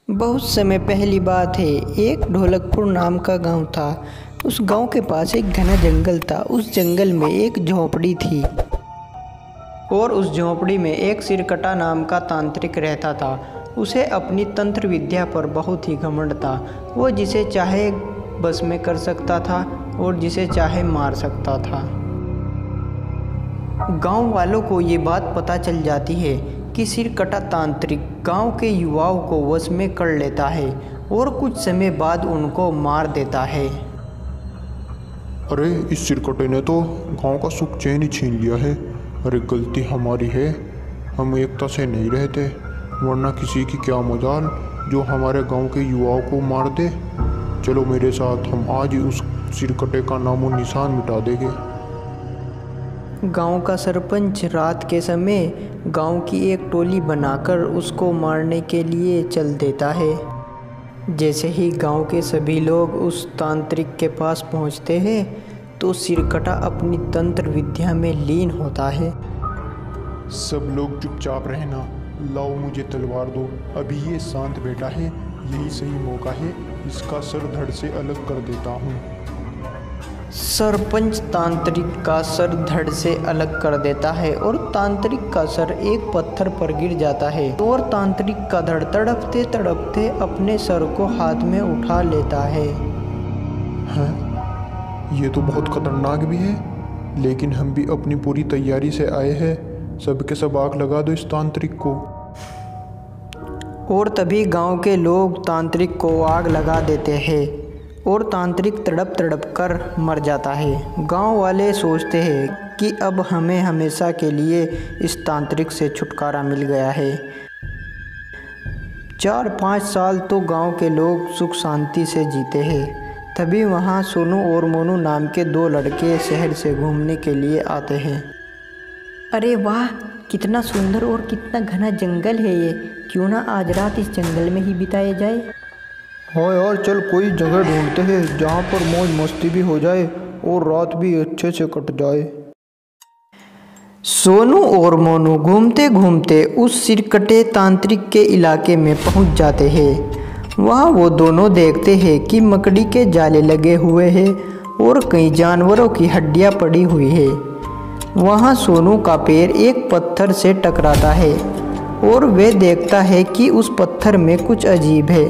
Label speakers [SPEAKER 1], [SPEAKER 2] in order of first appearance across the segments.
[SPEAKER 1] बहुत समय पहली बात है, एक ढोलकपुर नाम का गांव था। उस गांव के पास एक घना जंगल था। उस जंगल में एक झोंपड़ी थी और उस झोंपड़ी में एक सिरकटा नाम का तांत्रिक रहता था। उसे अपनी तंत्र विद्या पर बहुत ही घमंड था। वो जिसे चाहे बस में कर सकता था और जिसे चाहे मार सकता था। गांव वालों को ये बात पता चल जाती है कि सिरकटा तांत्रिक गांव के युवाओं को वश में कर लेता है और कुछ समय बाद उनको मार देता है।
[SPEAKER 2] अरे इस सिरकटे ने तो गांव का सुख चैन ही छीन लिया है। अरे गलती हमारी है, हम एकता से नहीं रहते, वरना किसी की क्या मजाल जो हमारे गांव के युवाओं को मार दे। चलो मेरे साथ, हम आज ही उस सिरकटे का नामो निशान मिटा देंगे।
[SPEAKER 1] गांव का सरपंच रात के समय गांव की एक टोली बनाकर उसको मारने के लिए चल देता है। जैसे ही गांव के सभी लोग उस तांत्रिक के पास पहुंचते हैं तो सिरकटा अपनी तंत्र विद्या में लीन होता है।
[SPEAKER 2] सब लोग चुपचाप रहना, लाओ मुझे तलवार दो। अभी ये शांत बैठा है, यही सही मौका है, इसका सर धड़ से अलग कर देता हूँ।
[SPEAKER 1] सरपंच तांत्रिक का सर धड़ से अलग कर देता है और तांत्रिक का सर एक पत्थर पर गिर जाता है और तांत्रिक का धड़ तड़पते तड़पते अपने सर को हाथ में उठा लेता है।
[SPEAKER 2] हैं? ये तो बहुत खतरनाक भी है, लेकिन हम भी अपनी पूरी तैयारी से आए हैं। सबके सब आग लगा दो इस तांत्रिक को।
[SPEAKER 1] और तभी गांव के लोग तांत्रिक को आग लगा देते हैं और तांत्रिक तड़प तड़प कर मर जाता है। गांव वाले सोचते हैं कि अब हमें हमेशा के लिए इस तांत्रिक से छुटकारा मिल गया है। 4-5 साल तो गांव के लोग सुख शांति से जीते हैं। तभी वहां सोनू और मोनू नाम के 2 लड़के शहर से घूमने के लिए आते हैं। अरे वाह, कितना सुंदर और कितना घना जंगल है ये। क्यों ना आज रात इस जंगल में ही बिताया जाए।
[SPEAKER 3] हाँ यार, चल कोई जगह ढूंढते हैं जहाँ पर मौज मस्ती भी हो जाए और रात भी अच्छे से कट जाए।
[SPEAKER 1] सोनू और मोनू घूमते घूमते उस सिरकटे तांत्रिक के इलाके में पहुंच जाते हैं। वहाँ वो दोनों देखते हैं कि मकड़ी के जाले लगे हुए हैं और कई जानवरों की हड्डियाँ पड़ी हुई है। वहाँ सोनू का पैर एक पत्थर से टकराता है और वे देखता है कि उस पत्थर में कुछ अजीब है।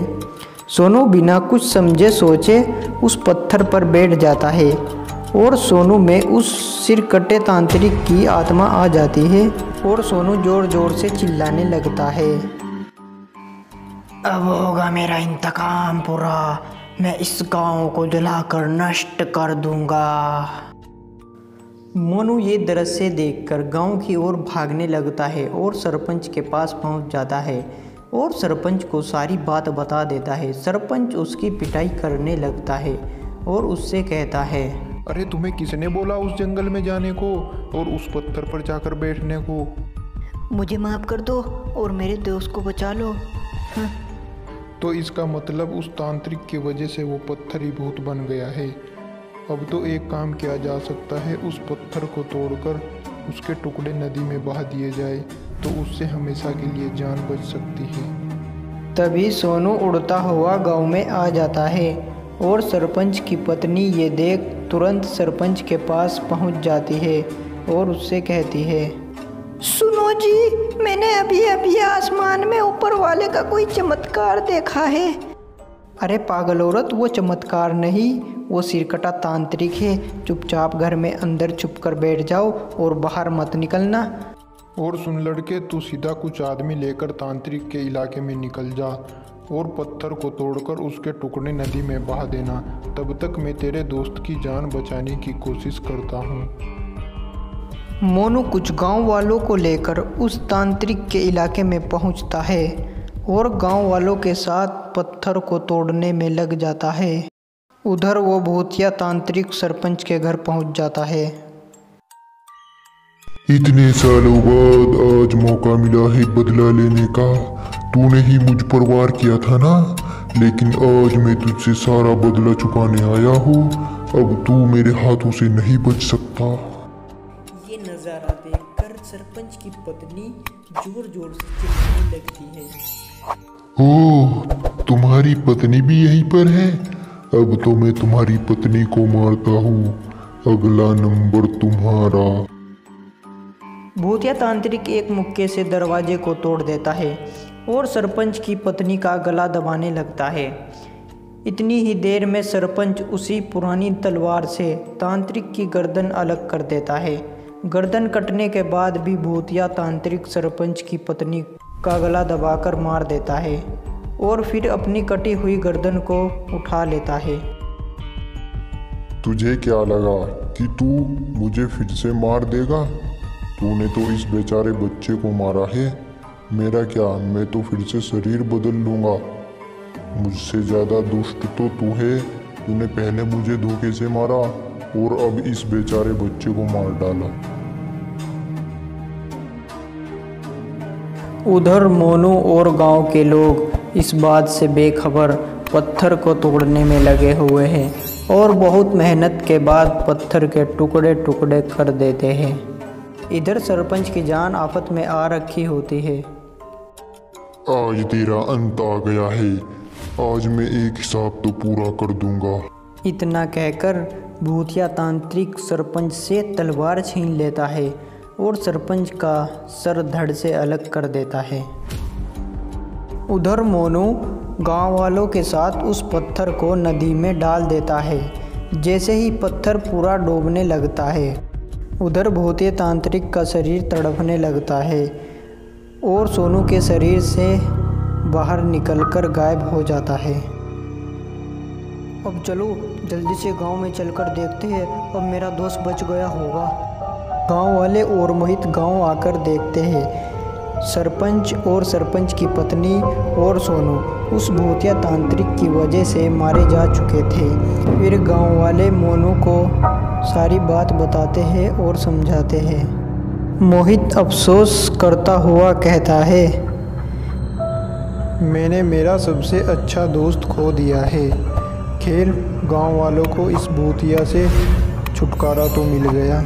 [SPEAKER 1] सोनू बिना कुछ समझे सोचे उस पत्थर पर बैठ जाता है और सोनू में उस सिरकटे तांत्रिक की आत्मा आ जाती है और सोनू जोर जोर से चिल्लाने लगता है, अब होगा मेरा इंतकाम पूरा, मैं इस गांव को जलाकर नष्ट कर दूंगा। मोनू ये दृश्य देखकर गांव की ओर भागने लगता है और सरपंच के पास पहुंच जाता है और सरपंच को सारी बात बता देता है। सरपंच उसकी पिटाई करने लगता है और उससे कहता है,
[SPEAKER 2] अरे तुम्हें किसने बोला उस जंगल में जाने को और उस पत्थर पर जाकर बैठने को?
[SPEAKER 1] मुझे माफ़ कर दो और मेरे दोस्त को बचा लो। हाँ।
[SPEAKER 2] तो इसका मतलब उस तांत्रिक की वजह से वो पत्थर ही भूत बन गया है। अब तो एक काम किया जा सकता है, उस पत्थर को तोड़कर उसके टुकड़े नदी में बहा दिए जाए तो उससे हमेशा के लिए जान बच सकती है।
[SPEAKER 1] तभी सोनू उड़ता हुआ गांव में आ जाता है और सरपंच की पत्नी ये देख तुरंत सरपंच के पास पहुंच जाती है और उससे कहती है, सुनो जी, मैंने अभी अभी आसमान में ऊपर वाले का कोई चमत्कार देखा है। अरे पागल औरत, वो चमत्कार नहीं, वो सिरकटा तांत्रिक है। चुपचाप घर में अंदर छुप कर बैठ जाओ और बाहर मत निकलना।
[SPEAKER 2] और सुन लड़के, तू सीधा कुछ आदमी लेकर तांत्रिक के इलाके में निकल जा और पत्थर को तोड़कर उसके टुकड़े नदी में बहा देना। तब तक मैं तेरे दोस्त की जान बचाने की कोशिश करता हूँ।
[SPEAKER 1] मोनू कुछ गांव वालों को लेकर उस तांत्रिक के इलाके में पहुंचता है और गांव वालों के साथ पत्थर को तोड़ने में लग जाता है। उधर वो भूतिया तांत्रिक सरपंच के घर पहुंच जाता है।
[SPEAKER 4] इतने सालों बाद आज मौका मिला है बदला लेने का। तूने ही मुझ पर वार किया था ना, लेकिन आज मैं तुझसे सारा बदला चुकाने आया हूँ। अब तू मेरे हाथों से नहीं बच सकता।
[SPEAKER 1] ये नज़ारा देखकर सरपंच की पत्नी जोर जोर से चिल्लाने लगती है,
[SPEAKER 4] ओह, तुम्हारी पत्नी भी यहीं पर है? अब तो मैं तुम्हारी पत्नी को मारता हूँ। अगला नंबर तुम्हारा।
[SPEAKER 1] भूतिया तांत्रिक एक मुक्के से दरवाजे को तोड़ देता है और सरपंच की पत्नी का गला दबाने लगता है। इतनी ही देर में सरपंच उसी पुरानी तलवार से तांत्रिक की गर्दन अलग कर देता है। गर्दन कटने के बाद भी भूतिया तांत्रिक सरपंच की पत्नी का गला दबाकर मार देता है और फिर अपनी कटी हुई गर्दन को उठा लेता है।
[SPEAKER 4] तुझे क्या लगा कि तू मुझे फिर से मार देगा? तूने तो इस बेचारे बच्चे को मारा है। मेरा क्या, मैं तो फिर से शरीर बदल लूँगा। मुझसे ज़्यादा दुष्ट तो तू है। तूने पहले मुझे धोखे से मारा और अब इस बेचारे बच्चे को मार डाला।
[SPEAKER 1] उधर मोनू और गांव के लोग इस बात से बेखबर पत्थर को तोड़ने में लगे हुए हैं और बहुत मेहनत के बाद पत्थर के टुकड़े टुकड़े कर देते हैं। इधर सरपंच की जान आफत में आ रखी होती है।
[SPEAKER 4] आज तेरा अंत आ गया है। आज मैं एक हिसाब तो पूरा कर दूंगा।
[SPEAKER 1] इतना कहकर भूतिया तांत्रिक सरपंच से तलवार छीन लेता है और सरपंच का सर धड़ से अलग कर देता है। उधर मोनू गांव वालों के साथ उस पत्थर को नदी में डाल देता है। जैसे ही पत्थर पूरा डूबने लगता है, उधर भूतिया तांत्रिक का शरीर तड़पने लगता है और सोनू के शरीर से बाहर निकलकर गायब हो जाता है। अब चलो जल्दी से गांव में चलकर देखते हैं, अब मेरा दोस्त बच गया होगा। गांव वाले और मोहित गांव आकर देखते हैं सरपंच और सरपंच की पत्नी और सोनू उस भूतिया तांत्रिक की वजह से मारे जा चुके थे। फिर गांव वाले मोनू को सारी बात बताते हैं और समझाते हैं। मोहित अफसोस करता हुआ कहता है,
[SPEAKER 3] मैंने मेरा सबसे अच्छा दोस्त खो दिया है। खैर गांव वालों को इस भूतिया से छुटकारा तो मिल गया।